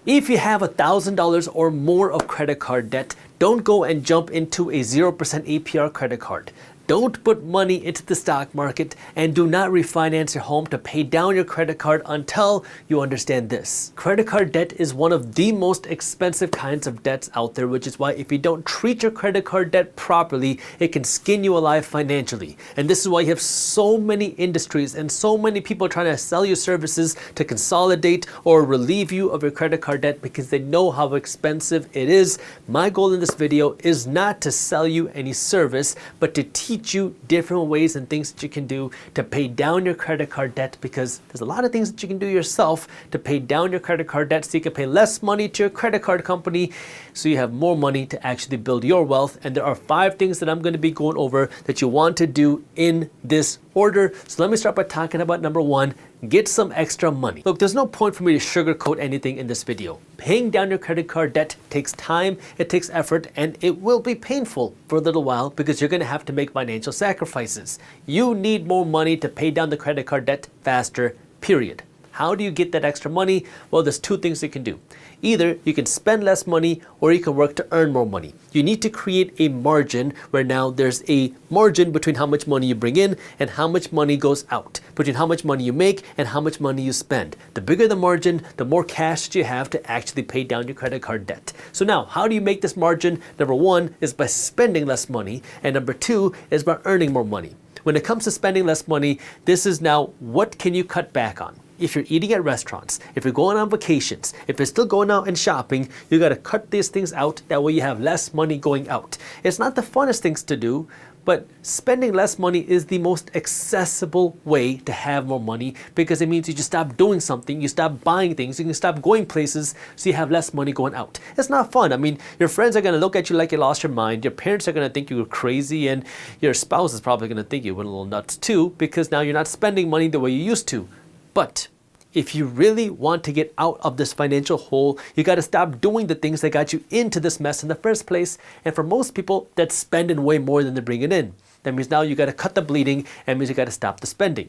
If you have $1,000 or more of credit card debt, don't go and jump into a 0% APR credit card. Don't put money into the stock market, and do not refinance your home to pay down your credit card until you understand this. Credit card debt is one of the most expensive kinds of debts out there, which is why if you don't treat your credit card debt properly, it can skin you alive financially. And this is why you have so many industries and so many people trying to sell you services to consolidate or relieve you of your credit card debt, because they know how expensive it is. My goal in this video is not to sell you any service, but to teach you different ways and things that you can do to pay down your credit card debt, because there's a lot of things that you can do yourself to pay down your credit card debt so you can pay less money to your credit card company so you have more money to actually build your wealth. And there are 5 things that I'm going to be going over that you want to do in this order. So let me start by talking about number 1, get some extra money. Look, there's no point for me to sugarcoat anything in this video. Paying down your credit card debt takes time, it takes effort, and it will be painful for a little while because you're going to have to make financial sacrifices. You need more money to pay down the credit card debt faster, period. How do you get that extra money? Well, there's 2 things you can do. Either you can spend less money or you can work to earn more money. You need to create a margin where now there's a margin between how much money you bring in and how much money goes out, between how much money you make and how much money you spend. The bigger the margin, the more cash that you have to actually pay down your credit card debt. So now, how do you make this margin? Number 1 is by spending less money, and number 2 is by earning more money. When it comes to spending less money, this is now what can you cut back on? If you're eating at restaurants, if you're going on vacations, if you're still going out and shopping, you got to cut these things out. That way you have less money going out. It's not the funnest things to do, but spending less money is the most accessible way to have more money, because it means you just stop doing something, you stop buying things, you can stop going places, so you have less money going out. It's not fun. I mean, your friends are going to look at you like you lost your mind, your parents are going to think you were crazy, and your spouse is probably going to think you went a little nuts too, because now you're not spending money the way you used to. But if you really want to get out of this financial hole, you got to stop doing the things that got you into this mess in the first place. And for most people, that's spending way more than they're bringing in. That means now you got to cut the bleeding, and means you got to stop the spending.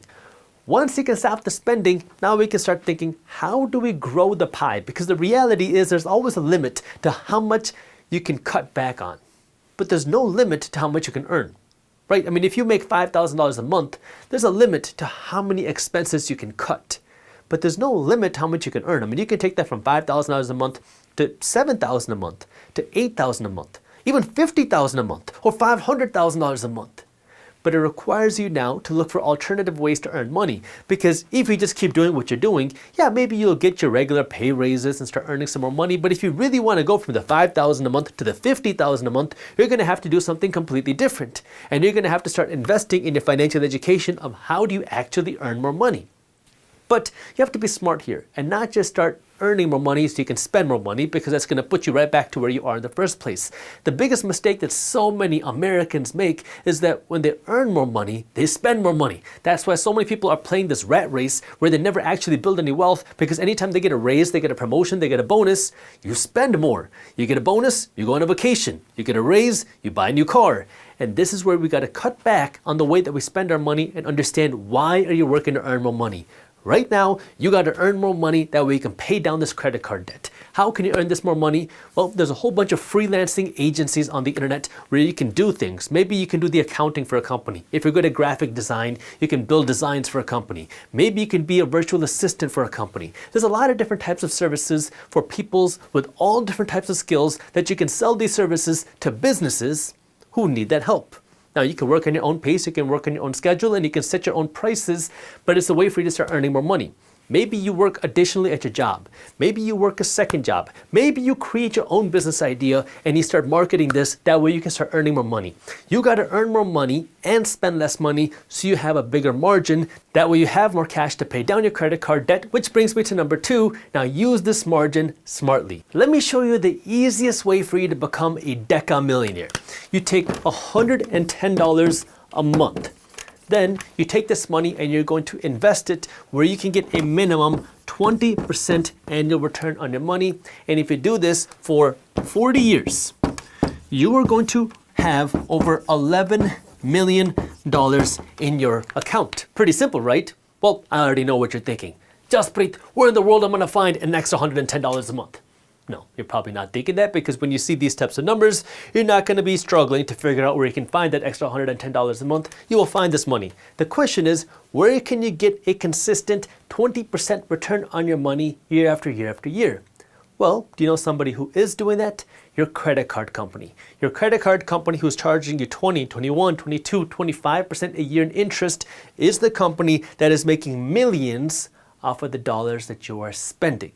Once you can stop the spending, now we can start thinking, how do we grow the pie? Because the reality is there's always a limit to how much you can cut back on. But there's no limit to how much you can earn. Right? I mean, if you make $5,000 a month, there's a limit to how many expenses you can cut. But there's no limit to how much you can earn. I mean, you can take that from $5,000 a month to $7,000 a month to $8,000 a month, even $50,000 a month or $500,000 a month. But it requires you now to look for alternative ways to earn money, because if you just keep doing what you're doing, yeah, maybe you'll get your regular pay raises and start earning some more money. But if you really want to go from the $5,000 a month to the $50,000 a month, you're going to have to do something completely different. And you're going to have to start investing in your financial education of how do you actually earn more money. But you have to be smart here and not just start earning more money so you can spend more money, because that's going to put you right back to where you are in the first place. The biggest mistake that so many Americans make is that when they earn more money, they spend more money. That's why so many people are playing this rat race where they never actually build any wealth, because anytime they get a raise, they get a promotion, they get a bonus, you spend more. You get a bonus, you go on a vacation. You get a raise, you buy a new car. And this is where we got to cut back on the way that we spend our money and understand, why are you working to earn more money? Right now, you got to earn more money, that way you can pay down this credit card debt. How can you earn this more money? Well, there's a whole bunch of freelancing agencies on the internet where you can do things. Maybe you can do the accounting for a company. If you're good at graphic design, you can build designs for a company. Maybe you can be a virtual assistant for a company. There's a lot of different types of services for peoples with all different types of skills that you can sell these services to businesses who need that help. Now, you can work on your own pace, you can work on your own schedule, and you can set your own prices, but it's a way for you to start earning more money. Maybe you work additionally at your job. Maybe you work a second job. Maybe you create your own business idea and you start marketing this. That way you can start earning more money. You got to earn more money and spend less money so you have a bigger margin. That way you have more cash to pay down your credit card debt, which brings me to number 2. Now use this margin smartly. Let me show you the easiest way for you to become a deca millionaire. You take $110 a month. Then you take this money and you're going to invest it where you can get a minimum 20% annual return on your money. And if you do this for 40 years, you are going to have over $11 million in your account. Pretty simple, right? Well, I already know what you're thinking. Jaspreet, where in the world am I going to find an extra $110 a month? No, you're probably not thinking that, because when you see these types of numbers, you're not going to be struggling to figure out where you can find that extra $110 a month. You will find this money. The question is, where can you get a consistent 20% return on your money year after year after year? Well, do you know somebody who is doing that? Your credit card company. Your credit card company who's charging you 20, 21, 22, 25% a year in interest is the company that is making millions off of the dollars that you are spending.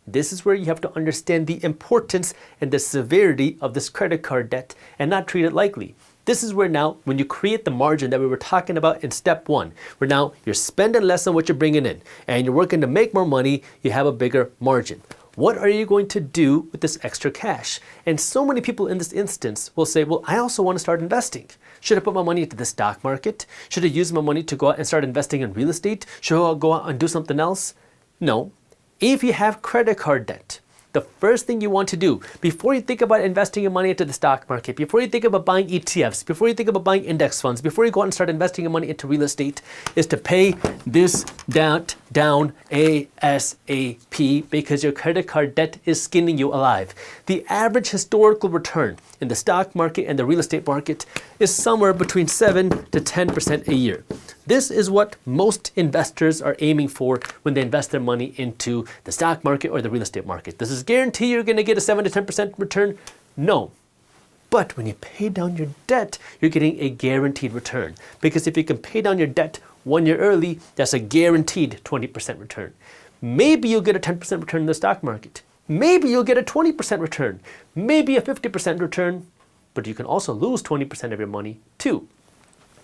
This is where you have to understand the importance and the severity of this credit card debt and not treat it lightly. This is where now, when you create the margin that we were talking about in step one, where now you're spending less than what you're bringing in and you're working to make more money, you have a bigger margin. What are you going to do with this extra cash? And so many people in this instance will say, well, I also want to start investing. Should I put my money into the stock market? Should I use my money to go out and start investing in real estate? Should I go out and do something else? No. If you have credit card debt, the first thing you want to do before you think about investing your money into the stock market, before you think about buying ETFs, before you think about buying index funds, before you go out and start investing your money into real estate, is to pay this down ASAP, because your credit card debt is skinning you alive. The average historical return in the stock market and the real estate market is somewhere between 7 to 10% a year. This is what most investors are aiming for when they invest their money into the stock market or the real estate market. Does this guarantee you're going to get a 7 to 10% return? No. But when you pay down your debt, you're getting a guaranteed return. Because if you can pay down your debt 1 year early, that's a guaranteed 20% return. Maybe you'll get a 10% return in the stock market. Maybe you'll get a 20% return. Maybe a 50% return. But you can also lose 20% of your money too.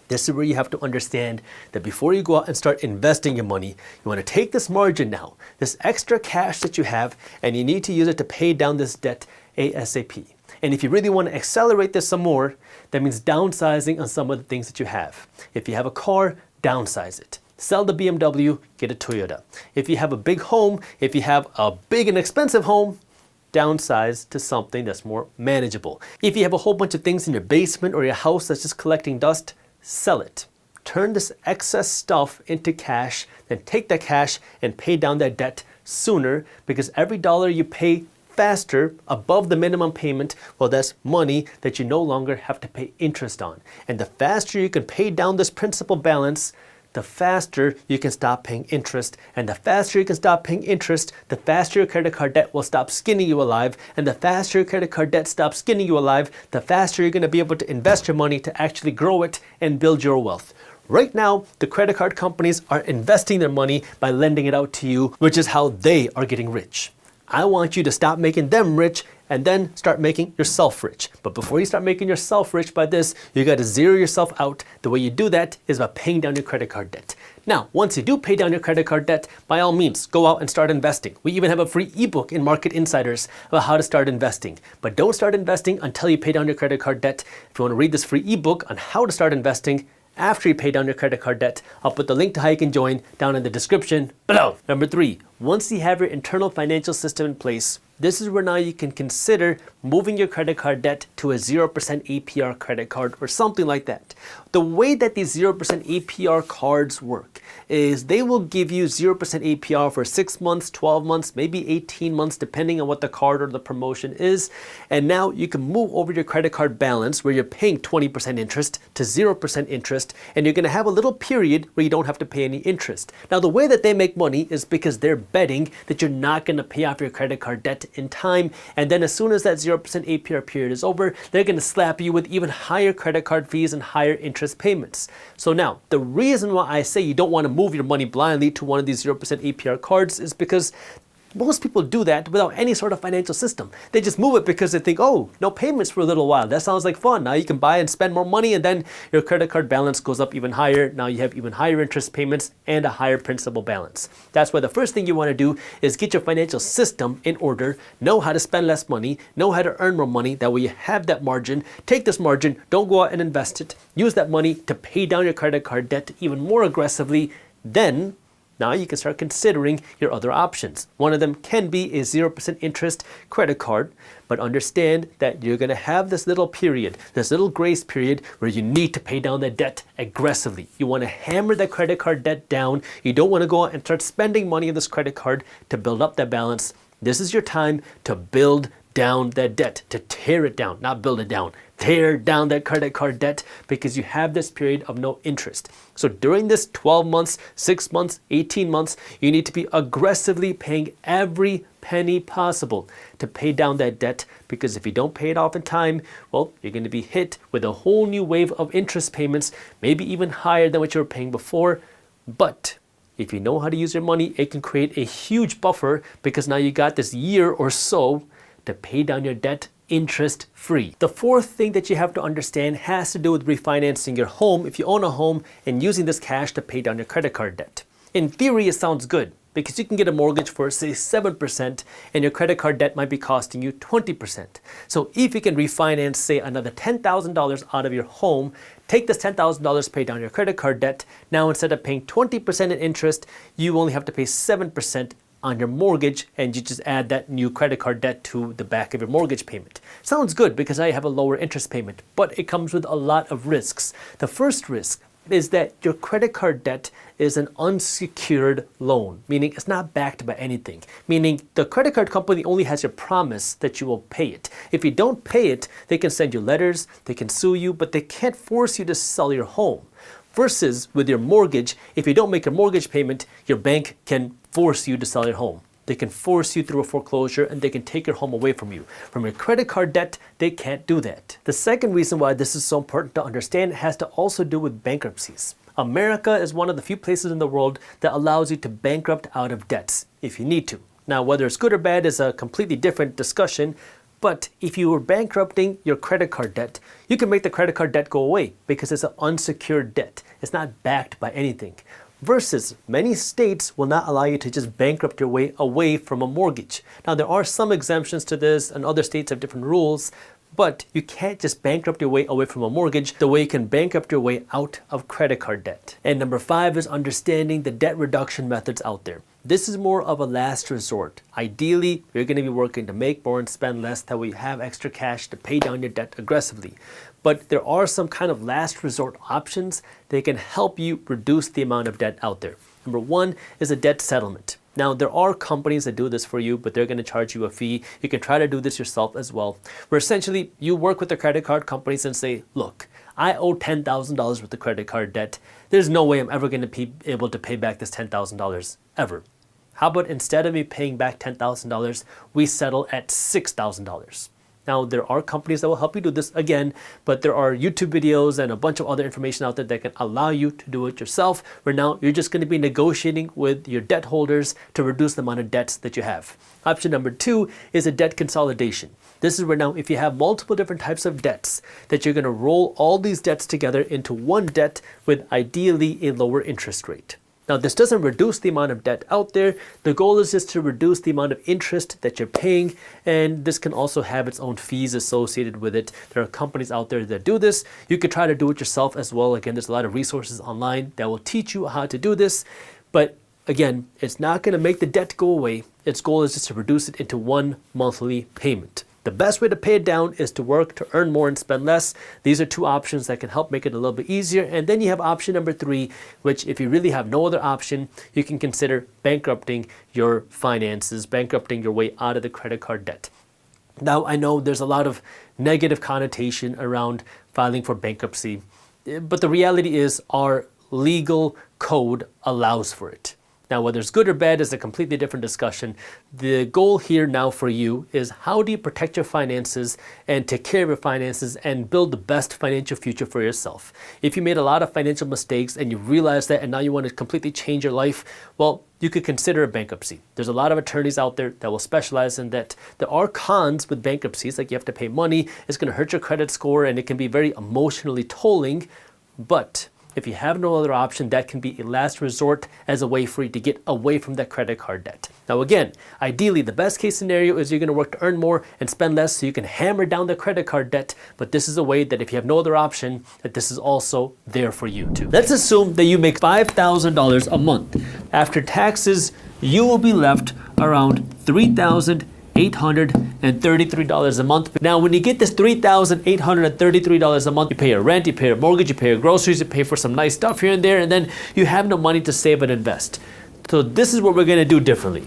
This is where you have to understand that before you go out and start investing your money, you want to take this margin now, this extra cash that you have, and you need to use it to pay down this debt ASAP. And if you really want to accelerate this some more, that means downsizing on some of the things that you have. If you have a car, downsize it. Sell the BMW, get a Toyota. If you have a big home, if you have a big and expensive home, downsize to something that's more manageable. If you have a whole bunch of things in your basement or your house that's just collecting dust, sell it. Turn this excess stuff into cash, then take that cash and pay down that debt sooner, because every dollar you pay faster above the minimum payment, well, that's money that you no longer have to pay interest on. And the faster you can pay down this principal balance, the faster you can stop paying interest. And the faster you can stop paying interest, the faster your credit card debt will stop skinning you alive. And the faster your credit card debt stops skinning you alive, the faster you're going to be able to invest your money to actually grow it and build your wealth. Right now, the credit card companies are investing their money by lending it out to you, which is how they are getting rich. I want you to stop making them rich and then start making yourself rich. But before you start making yourself rich by this, you got to zero yourself out. The way you do that is by paying down your credit card debt. Now, once you do pay down your credit card debt, by all means, go out and start investing. We even have a free ebook in Market Insiders about how to start investing. But don't start investing until you pay down your credit card debt. If you want to read this free ebook on how to start investing after you pay down your credit card debt, I'll put the link to how you can join down in the description below. Number 3, once you have your internal financial system in place, this is where now you can consider moving your credit card debt to a 0% APR credit card or something like that. The way that these 0% APR cards work is they will give you 0% APR for 6 months, 12 months, maybe 18 months, depending on what the card or the promotion is. And now you can move over your credit card balance where you're paying 20% interest to 0% interest, and you're going to have a little period where you don't have to pay any interest. Now, the way that they make money is because they're betting that you're not going to pay off your credit card debt in time, and then as soon as that 0% APR period is over, they're going to slap you with even higher credit card fees and higher interest payments. So now, the reason why I say you don't want to move your money blindly to one of these 0% APR cards is because most people do that without any sort of financial system. They just move it because they think, oh, no payments for a little while. That sounds like fun. Now you can buy and spend more money, and then your credit card balance goes up even higher. Now you have even higher interest payments and a higher principal balance. That's why the first thing you want to do is get your financial system in order, know how to spend less money, know how to earn more money. That way you have that margin. Take this margin, don't go out and invest it. Use that money to pay down your credit card debt even more aggressively. Then now you can start considering your other options. One of them can be a 0% interest credit card, but understand that you're going to have this little period, this little grace period where you need to pay down that debt aggressively. You want to hammer that credit card debt down. You don't want to go out and start spending money on this credit card to build up that balance. This is your time to build down that debt, to tear it down, not build it down. Tear down that credit card debt because you have this period of no interest. So during this 12 months, 6 months, 18 months, you need to be aggressively paying every penny possible to pay down that debt, because if you don't pay it off in time, well, you're going to be hit with a whole new wave of interest payments, maybe even higher than what you were paying before. But if you know how to use your money, it can create a huge buffer, because now you got this year or so to pay down your debt interest free. The fourth thing that you have to understand has to do with refinancing your home if you own a home and using this cash to pay down your credit card debt. In theory, it sounds good because you can get a mortgage for say 7% and your credit card debt might be costing you 20%. So if you can refinance say another $10,000 out of your home, take this $10,000, pay down your credit card debt. Now instead of paying 20% in interest, you only have to pay 7% on your mortgage, and you just add that new credit card debt to the back of your mortgage payment. Sounds good because I have a lower interest payment, but it comes with a lot of risks. The first risk is that your credit card debt is an unsecured loan, meaning it's not backed by anything, meaning the credit card company only has your promise that you will pay it. If you don't pay it, they can send you letters, they can sue you, but they can't force you to sell your home. Versus with your mortgage, if you don't make a mortgage payment, your bank can force you to sell your home. They can force you through a foreclosure and they can take your home away from you. From your credit card debt, they can't do that. The second reason why this is so important to understand has to also do with bankruptcies. America is one of the few places in the world that allows you to bankrupt out of debts if you need to. Now, whether it's good or bad is a completely different discussion. But if you were bankrupting your credit card debt, you can make the credit card debt go away because it's an unsecured debt. It's not backed by anything. Versus many states will not allow you to just bankrupt your way away from a mortgage. Now there are some exemptions to this and other states have different rules, but you can't just bankrupt your way away from a mortgage the way you can bankrupt your way out of credit card debt. And number 5 is understanding the debt reduction methods out there. This is more of a last resort. Ideally, you're going to be working to make more and spend less, that way you have extra cash to pay down your debt aggressively. But there are some kind of last resort options that can help you reduce the amount of debt out there. Number 1 is a debt settlement. Now, there are companies that do this for you, but they're going to charge you a fee. You can try to do this yourself as well, where essentially you work with the credit card companies and say, look, I owe $10,000 worth of credit card debt. There's no way I'm ever going to be able to pay back this $10,000 ever. How about instead of me paying back $10,000, we settle at $6,000? Now, there are companies that will help you do this again, but there are YouTube videos and a bunch of other information out there that can allow you to do it yourself, where now you're just going to be negotiating with your debt holders to reduce the amount of debts that you have. Option number 2 is a debt consolidation. This is where now if you have multiple different types of debts, that you're going to roll all these debts together into one debt with ideally a lower interest rate. Now, this doesn't reduce the amount of debt out there. The goal is just to reduce the amount of interest that you're paying, and this can also have its own fees associated with it. There are companies out there that do this. You could try to do it yourself as well. Again, there's a lot of resources online that will teach you how to do this. But again, it's not going to make the debt go away. Its goal is just to reduce it into one monthly payment. The best way to pay it down is to work to earn more and spend less. These are 2 options that can help make it a little bit easier. And then you have option number 3, which if you really have no other option, you can consider bankrupting your finances, bankrupting your way out of the credit card debt. Now, I know there's a lot of negative connotation around filing for bankruptcy, but the reality is our legal code allows for it. Now, whether it's good or bad is a completely different discussion. The goal here now for you is how do you protect your finances and take care of your finances and build the best financial future for yourself. If you made a lot of financial mistakes and you realize that and now you want to completely change your life, well, you could consider a bankruptcy. There's a lot of attorneys out there that will specialize in that. There are cons with bankruptcies, like you have to pay money, it's going to hurt your credit score, and it can be very emotionally tolling, but if you have no other option, that can be a last resort as a way for you to get away from that credit card debt. Now again, ideally the best case scenario is you're going to work to earn more and spend less so you can hammer down the credit card debt, but this is a way that if you have no other option, that this is also there for you too. Let's assume that you make $5,000 a month. After taxes, you will be left around $3,833 a month. Now, when you get this $3,833 a month, you pay your rent, you pay your mortgage, you pay your groceries, you pay for some nice stuff here and there, and then you have no money to save and invest. So this is what we're going to do differently.